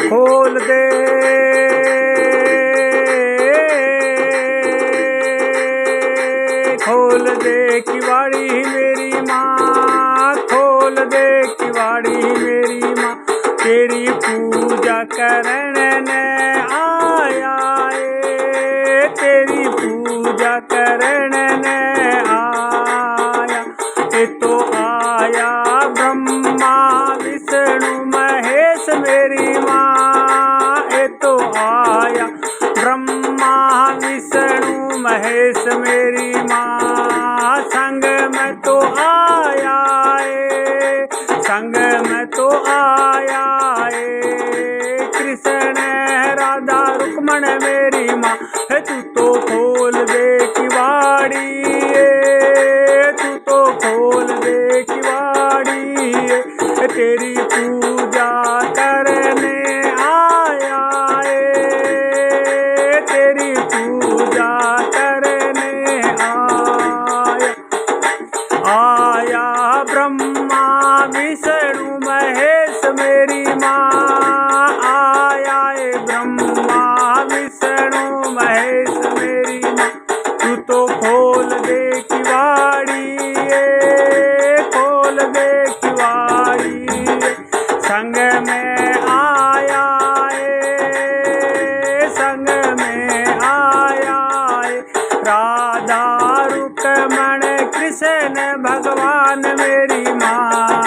खोल दे किवाड़ी मेरी माँ, खोल दे किवाड़ी मेरी माँ। तेरी पूजा करने आया है, तेरी पूजा करने आया। ये तो आया ब्रह्मा विष्णु महेश मेरी माँ, ये तो आया ब्रह्मा विष्णु महेश मेरी माँ। संग में तो आया है, संग में तो आया है कृष्ण राधा रुक्मण मेरी माँ। है तू तो खोल दे किवाड़ी, तू तो खोल दे किवाड़ी। तेरी पूजा करने आया है, तेरी पूजा करने आया। आया ब्रह्मा विष्णु महेश मेरी माँ, आया है ब्रह्मा विष्णु महेश मेरी माँ। तू तो खोल दे किवाड़ी, खोल दे किवाड़ी। संग में आया है, संग में आया है राधा रुक्मण कृष्ण भगवान मेरी माँ।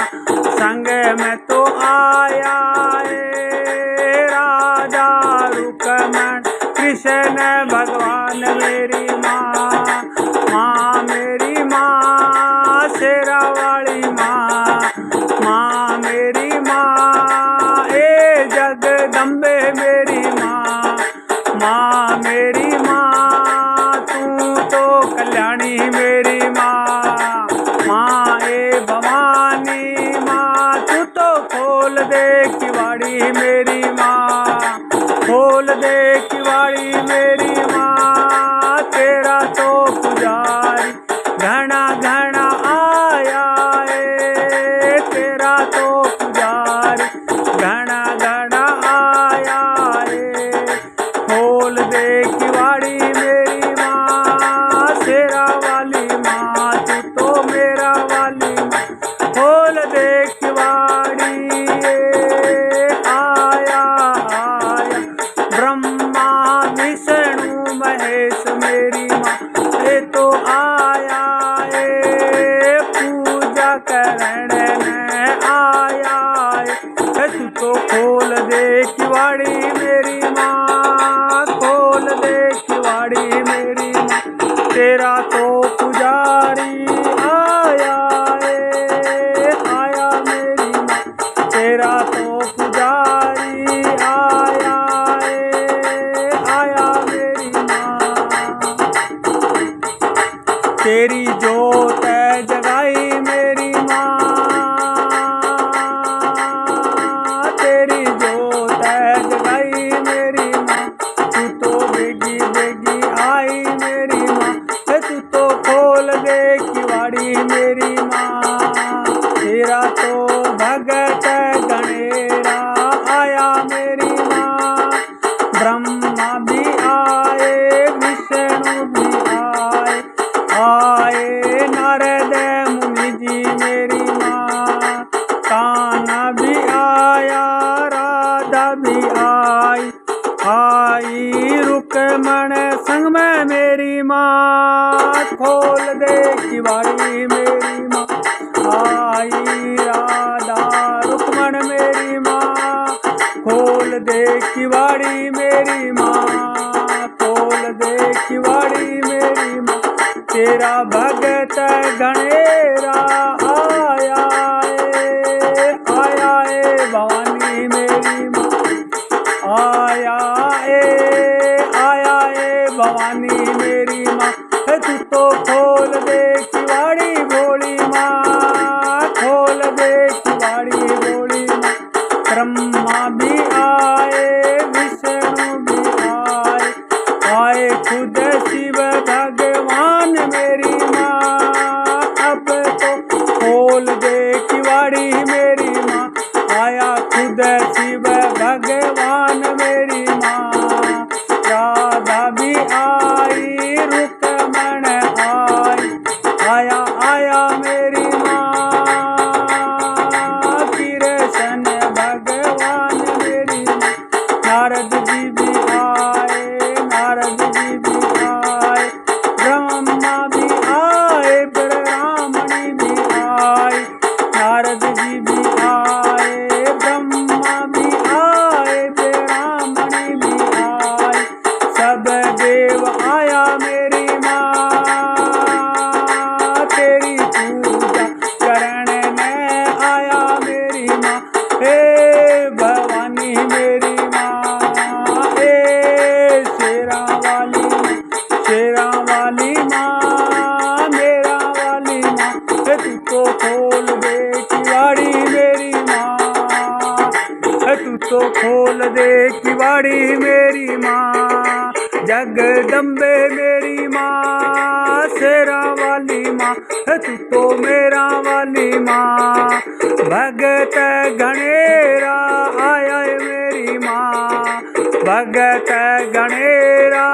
संग में तो आया है राधा रुक्मण कृष्ण भगवान मेरी माँ। माँ मेरी माँ शेरा वाली माँ, माँ मेरी माँ ए जगदम्बे मेरी माँ। माँ मेरी माँ तू तो कल्याणी मेरी माँ। माँ ए भवानी माँ तू तो खोल दे किवाड़ी मेरी माँ, खोल दे किवाड़ी मेरी माँ। तेरा तो पुजारी घना घना आया है, तेरा तो पुजारी घना घना आया है। खोल दे किवाड़ी मेरी माँ, शेरा वाली माँ तू तो मेरा वाली माँ। खोल दे किवाड़ी आया आया ब्रह्मा विष्णु महेश मेरी माँ। ये तो आया है पूजा करने आया है। तू तो खोल दे किवाड़ी मेरी माँ, खोल दे किवाड़ी मेरी माँ। तेरा तो पुजारी आया है, आया मेरी माँ। तेरा तो पुजारी आया है, आया मेरी माँ। तेरी जोत जगाई मेरी माँ, तेरी जोत जगाई मेरी माँ। तू तो बेगी बेगी आई मेरी माँ। तू तो खोल दे किवाड़ी मेरी माँ। तेरा तो भगत गणेरा आया मेरी माँ। ब्रह्मा भी आए विष्णु भी आए, आए नारद मुनि जी मेरी माँ। कान्हा भी आया राधा भी आई, आई रुक्मण संग में मेरी माँ। खोल दे किवाड़ी मेरी माँ। आई राधा रुक्मण मेरी माँ। खोल दे किवाड़ी मेरी माँ, खोल दे किवाड़ी मेरी माँ। तेरा भगत गणेरा आया है, आया है भवानी मेरी माँ। आया है भवानी मेरी माँ। तू तो खोल दे किवाड़ी भोली माँ, खोल दे किवाड़ी भोली माँ। ब्रह्मा भी आए विष्णु भी आए, आए खुद शिव भगवान मेरी माँ। अब तो खोल दे किवाड़ी मेरी माँ। आया खुद शिव भगवान मेरी माँ। राधा भी आई रुक्मण आई, आया आया मेरी माँ। कृष्ण भगवान मेरी माँ। नारद जी भी आए, नारद जी भी आए, ब्रह्मा भी आए, ब्राह्मणी भी आए। नारद जी भी आए, ब्रह्मा भी आए, ब्राह्मणी भी आए। सब देव आया मेरी माँ, तेरी पूजा करने आया मेरी माँ। हे भवानी मेरी माँ, हे शेरा वाली माँ, शेरा वाली माँ, मेरा वाली माँ। हे तू तो खोल दे किवाड़ी मेरी माँ, हे तू तो खोल दे किवाड़ी मेरी माँ। जगदम्बे मेरी माँ, शेरा वाली माँ, हे तू तो मेरा वाली माँ। भगत गणेरा आया मेरी माँ, भगत गणेरा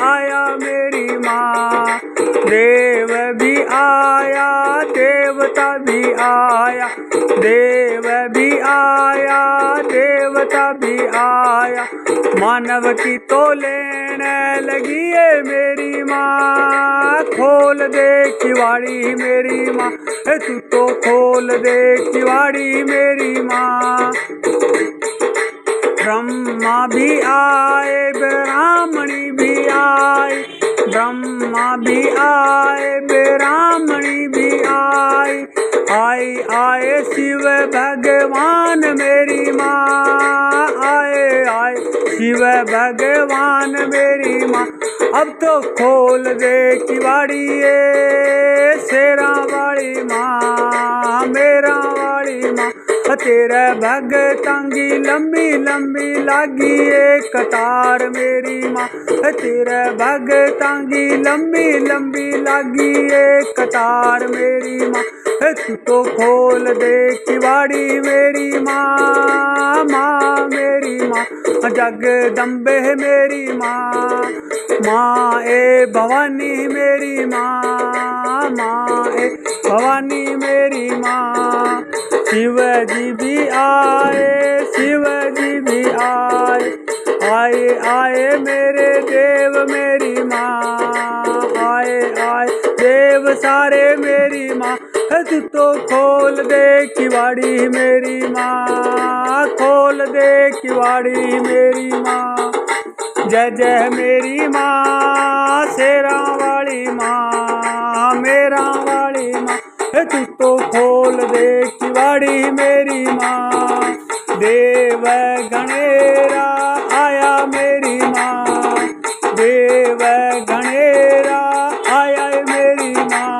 आया मेरी माँ। देव भी आया, देवता भी आया, देव भी आया, देवता भी आया। मानव की तो लेने लगी है मेरी माँ, खोल दे किवाड़ी मेरी माँ। हे तू तो खोल दे किवाड़ी मेरी माँ। ब्रह्मा भी आए, ब्राह्मणी भी आए, ब्रह्मा भी आए, ब्राह्मणी भी आए। आए आए शिव भगवान मेरी माँ, आए आए शिव भगवान मेरी माँ। अब तो खोल दे किवाड़ी ये शेरा वाली माँ, मेरा वाली माँ। तेरे भगतां की लंबी लंबी लागी एक कतार मेरी माँ। तेरे भगतां की लंबी लंबी लागी एक कतार मेरी माँ। तू तो खोल दे किवाड़ी मेरी माँ, माँ मेरी माँ। जगदम्बे मेरी माँ, माँ ए भवानी मेरी माँ, माँ ए भवानी मेरी माँ। शिव जी भी आए, शिव जी भी आए, आए आए मेरे देव मेरी माँ। आए आए देव सारे मेरी माँ। तू तो खोल दे किवाड़ी मेरी माँ, खोल दे किवाड़ी मेरी माँ। जय जय मेरी माँ, शेरा वाली माँ, मेरा वाली माँ। तू तो खोल दे किवाड़ी मेरी माँ। देव गणेरा आया मेरी माँ, देव गणेरा आया मेरी माँ।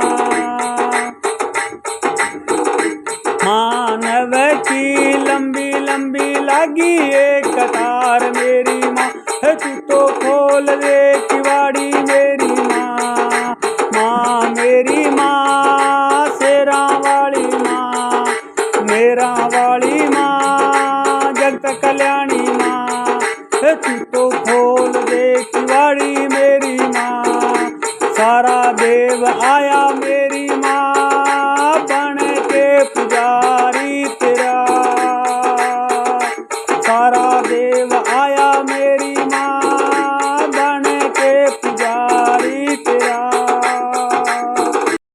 मानव की लंबी लंबी लागी एक कतार मेरी माँ। तू तो खोल दे किवाड़ी मेरी माँ, माँ मेरी माँ, शेरा वाली माँ, मेरा वाली माँ, जगत कल्याणी माँ। तू तो खोल दे किवाड़ी मेरी माँ। सारा देव आया मेरी माँ, बन के पुजारी तेरा। सारा देव